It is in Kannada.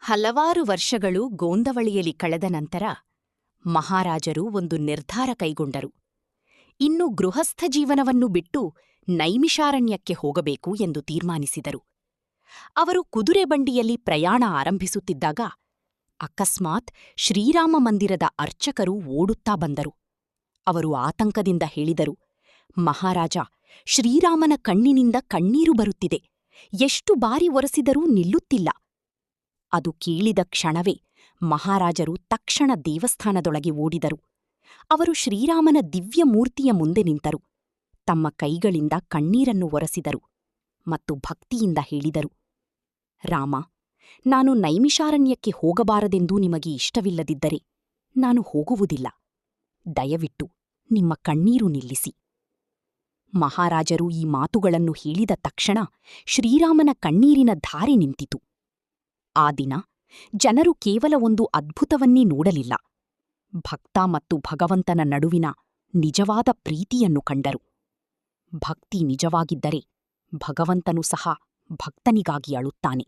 ಹಲವಾರು ವರ್ಷಗಳು ಗೋಂದವಳಿಯಲ್ಲಿ ಕಳೆದ ನಂತರ ಮಹಾರಾಜರು ಒಂದು ನಿರ್ಧಾರ ಕೈಗೊಂಡರು. ಇನ್ನು ಗೃಹಸ್ಥ ಜೀವನವನ್ನು ಬಿಟ್ಟು ನೈಮಿಷಾರಣ್ಯಕ್ಕೆ ಹೋಗಬೇಕು ಎಂದು ತೀರ್ಮಾನಿಸಿದರು. ಅವರು ಕುದುರೆ ಬಂಡಿಯಲ್ಲಿ ಪ್ರಯಾಣ ಆರಂಭಿಸುತ್ತಿದ್ದಾಗ ಅಕಸ್ಮಾತ್ ಶ್ರೀರಾಮ ಮಂದಿರದ ಅರ್ಚಕರು ಓಡುತ್ತಾ ಬಂದರು. ಅವರು ಆತಂಕದಿಂದ ಹೇಳಿದರು, ಮಹಾರಾಜ, ಶ್ರೀರಾಮನ ಕಣ್ಣಿನಿಂದ ಕಣ್ಣೀರು ಬರುತ್ತಿದೆ. ಎಷ್ಟು ಬಾರಿ ಒರೆಸಿದರೂ ನಿಲ್ಲುತ್ತಿಲ್ಲ. ಅದು ಕೇಳಿದ ಕ್ಷಣವೇ ಮಹಾರಾಜರು ತಕ್ಷಣ ದೇವಸ್ಥಾನದೊಳಗೆ ಓಡಿದರು. ಅವರು ಶ್ರೀರಾಮನ ದಿವ್ಯ ಮೂರ್ತಿಯ ಮುಂದೆ ನಿಂತರು. ತಮ್ಮ ಕೈಗಳಿಂದ ಕಣ್ಣೀರನ್ನು ಒರೆಸಿದರು ಮತ್ತು ಭಕ್ತಿಯಿಂದ ಹೇಳಿದರು, ರಾಮ, ನಾನು ನೈಮಿಷಾರಣ್ಯಕ್ಕೆ ಹೋಗಬಾರದೆಂದು ನಿಮಗೆ ಇಷ್ಟವಿಲ್ಲದಿದ್ದರೆ ನಾನು ಹೋಗುವುದಿಲ್ಲ. ದಯವಿಟ್ಟು ನಿಮ್ಮ ಕಣ್ಣೀರು ನಿಲ್ಲಿಸಿ. ಮಹಾರಾಜರು ಈ ಮಾತುಗಳನ್ನು ಹೇಳಿದ ತಕ್ಷಣ ಶ್ರೀರಾಮನ ಕಣ್ಣೀರಿನ ಧಾರೆ ನಿಂತಿತು. ಆ ದಿನ ಜನರು ಕೇವಲ ಒಂದು ಅದ್ಭುತವನ್ನೇ ನೋಡಲಿಲ್ಲ, ಭಕ್ತ ಮತ್ತು ಭಗವಂತನ ನಡುವಿನ ನಿಜವಾದ ಪ್ರೀತಿಯನ್ನು ಕಂಡರು. ಭಕ್ತಿ ನಿಜವಾಗಿದ್ದರೆ ಭಗವಂತನು ಸಹ ಭಕ್ತನಿಗಾಗಿ ಅಳುತ್ತಾನೆ.